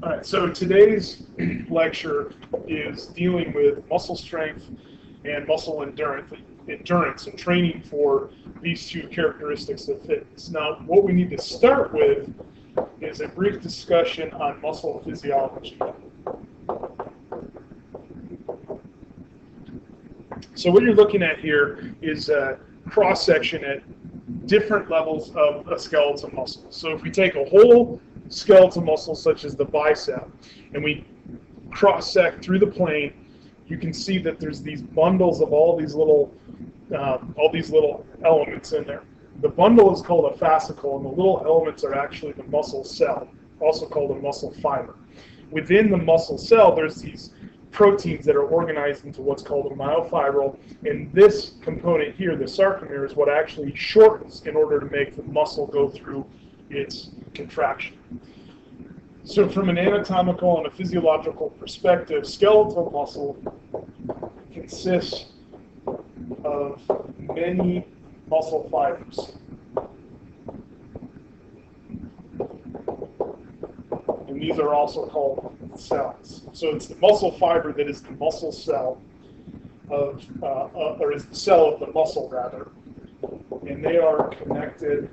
All right, so today's lecture is dealing with muscle strength and muscle endurance and training for these two characteristics of fitness. Now, what we need to start with is a brief discussion on muscle physiology. So what you're looking at here is a cross-section at different levels of a skeletal muscle. So if we take a whole skeletal muscle such as the bicep and we cross-sect through the plane, you can see that there's these bundles of all these little elements in there. The bundle is called a fascicle, and the little elements are actually the muscle cell, also called a muscle fiber. Within the muscle cell, there's these proteins that are organized into what's called a myofibril, and this component here, the sarcomere, is what actually shortens in order to make the muscle go through its contraction. So from an anatomical and a physiological perspective, skeletal muscle consists of many muscle fibers. And these are also called cells. So it's the muscle fiber that is the muscle cell or is the cell of the muscle rather. And they are connected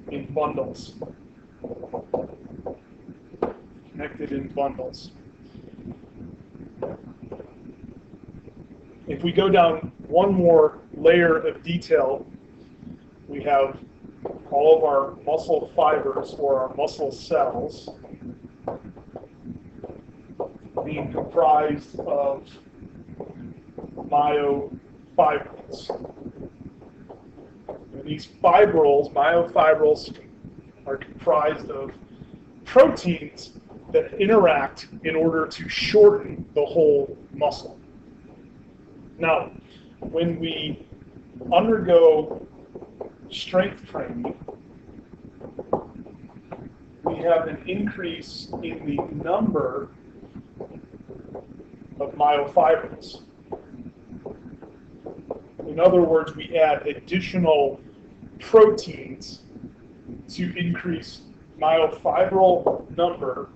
in bundles. If we go down one more layer of detail, we have all of our muscle fibers or our muscle cells being comprised of myofibrils. And these myofibrils are comprised of proteins that interact in order to shorten the whole muscle. Now, when we undergo strength training, we have an increase in the number of myofibrils. In other words, we add additional proteins to increase myofibril number,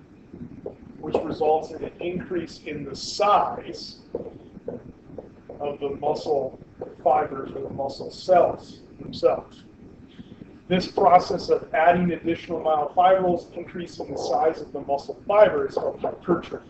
which results in an increase in the size of the muscle fibers or the muscle cells themselves. This process of adding additional myofibrils, increasing the size of the muscle fibers, called hypertrophy.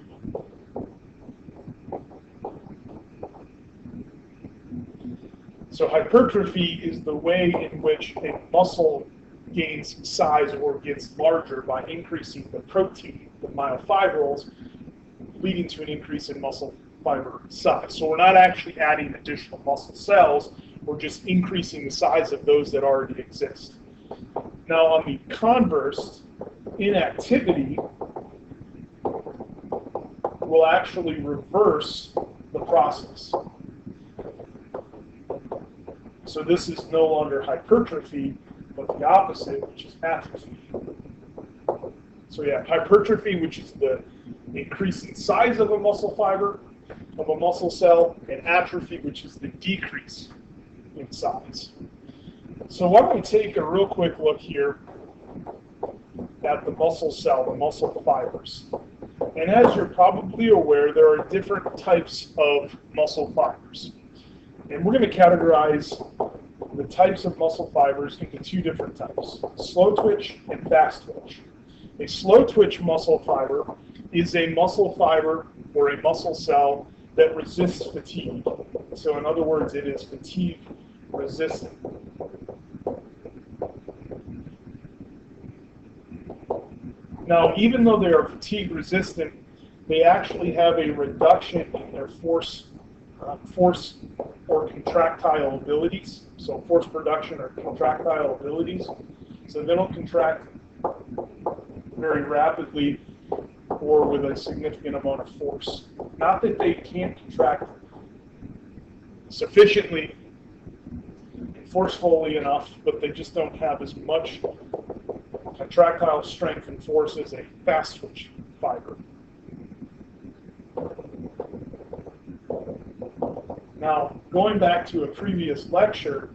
So hypertrophy is the way in which a muscle gains size or gets larger by increasing the protein, the myofibrils, leading to an increase in muscle fiber size. So we're not actually adding additional muscle cells, we're just increasing the size of those that already exist. Now on the converse, inactivity will actually reverse the process. So this is no longer hypertrophy, but the opposite, which is atrophy. So you have hypertrophy, which is the increasing size of a muscle fiber, of a muscle cell, and atrophy, which is the decrease in size. So why don't we take a real quick look here at the muscle cell, the muscle fibers. And as you're probably aware, there are different types of muscle fibers. And we're going to categorize the types of muscle fibers into two different types, slow twitch and fast twitch. A slow twitch muscle fiber is a muscle fiber or a muscle cell that resists fatigue. So in other words, it is fatigue resistant. Now, even though they are fatigue resistant, they actually have a reduction in their force or contractile abilities. So force production or contractile abilities. So they don't contract very rapidly or with a significant amount of force. Not that they can't contract sufficiently and forcefully enough, but they just don't have as much contractile strength and force as a fast twitch fiber. Now, going back to a previous lecture,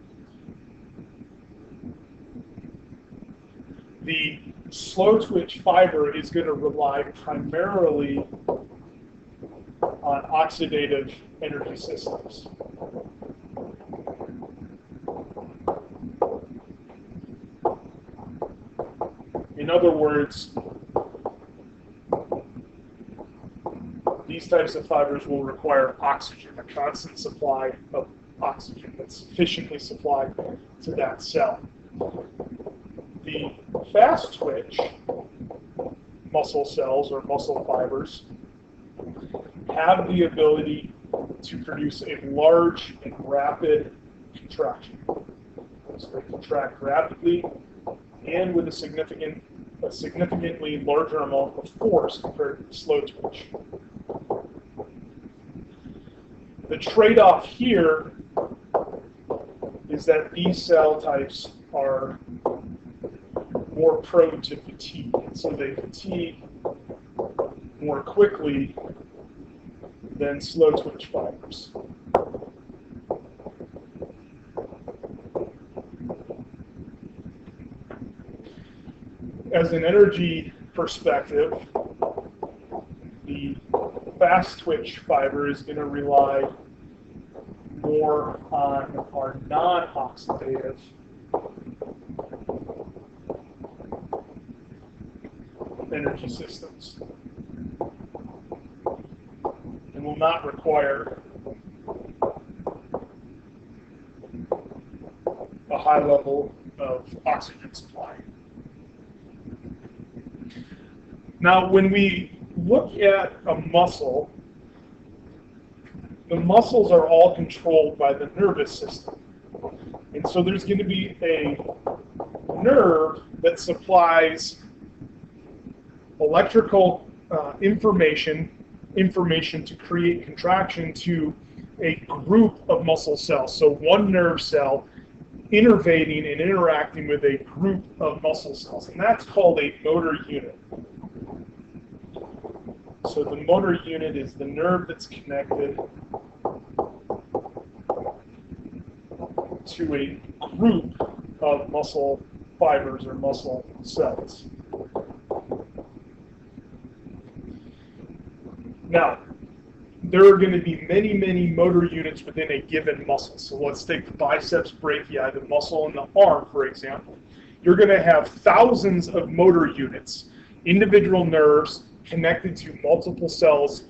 the slow twitch fiber is going to rely primarily on oxidative energy systems. In other words, these types of fibers will require oxygen, a constant supply of oxygen that's sufficiently supplied to that cell. The fast twitch muscle cells or muscle fibers have the ability to produce a large and rapid contraction. So they contract rapidly and with a significantly larger amount of force compared to the slow twitch. The trade-off here is that these cell types are more prone to fatigue, so they fatigue more quickly than slow twitch fibers. As an energy perspective, the fast twitch fiber is going to rely more on our non-oxidative energy systems and will not require a high level of oxygen supply. Now, when we look at a muscle, the muscles are all controlled by the nervous system. And so there's going to be a nerve that supplies electrical information to create contraction to a group of muscle cells. So one nerve cell innervating and interacting with a group of muscle cells. And that's called a motor unit. So the motor unit is the nerve that's connected to a group of muscle fibers or muscle cells. Now, there are going to be many, many motor units within a given muscle. So let's take the biceps brachii, the muscle in the arm, for example. You're going to have thousands of motor units, individual nerves connected to multiple cells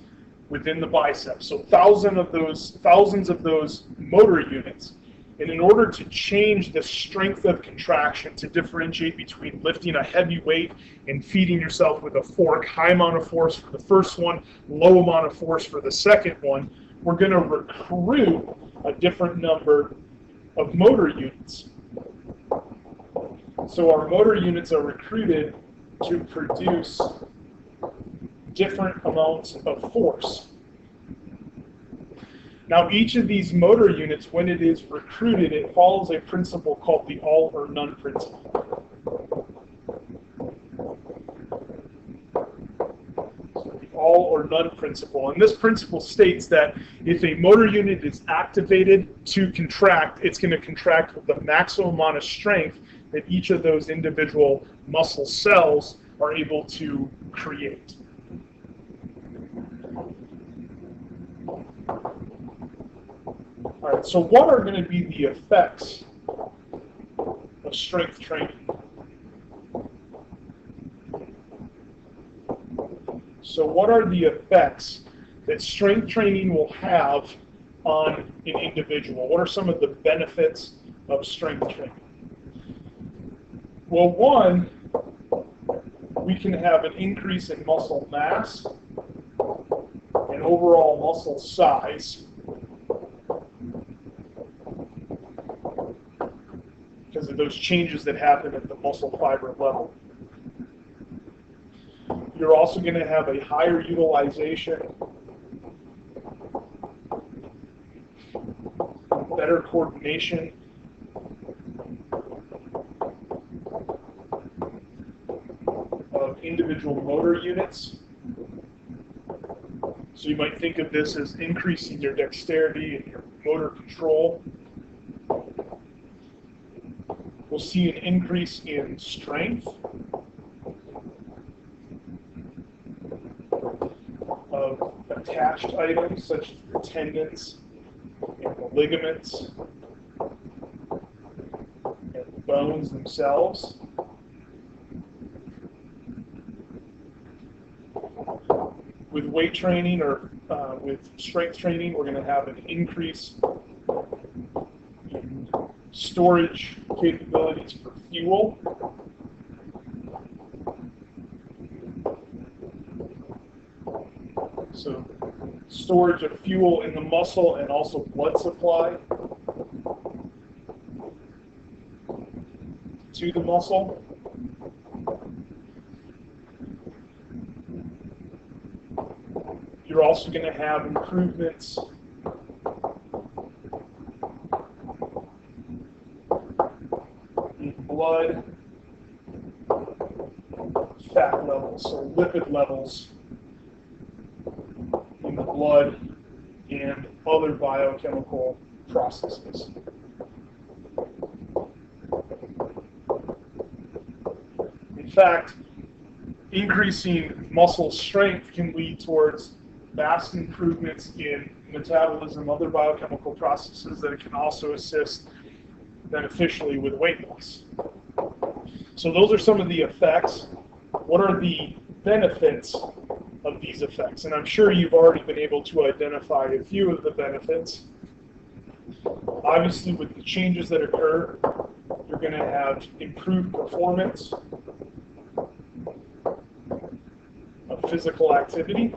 within the biceps. So thousands of those motor units. And in order to change the strength of contraction, to differentiate between lifting a heavy weight and feeding yourself with a fork, high amount of force for the first one, low amount of force for the second one, we're going to recruit a different number of motor units. So our motor units are recruited to produce different amounts of force. Now, each of these motor units, when it is recruited, it follows a principle called the all or none principle. So the all or none principle. And this principle states that if a motor unit is activated to contract, it's going to contract with the maximum amount of strength that each of those individual muscle cells are able to create. All right, so what are going to be the effects of strength training? So what are the effects that strength training will have on an individual? What are some of the benefits of strength training? Well, one, we can have an increase in muscle mass and overall muscle size because of those changes that happen at the muscle fiber level. You're also going to have a higher utilization, better coordination, of individual motor units. So you might think of this as increasing your dexterity and your motor control. We'll see an increase in strength. attached items such as the tendons and the ligaments and the bones themselves. With weight training or with strength training, we're going to have an increase in storage capabilities for fuel. So storage of fuel in the muscle and also blood supply to the muscle. You're also going to have improvements in blood fat levels, so lipid levels in the blood and other biochemical processes. In fact, increasing muscle strength can lead towards vast improvements in metabolism, other biochemical processes that it can also assist beneficially with weight loss. So those are some of the effects. What are the benefits of these effects? And I'm sure you've already been able to identify a few of the benefits. Obviously, with the changes that occur, you're going to have improved performance of physical activity.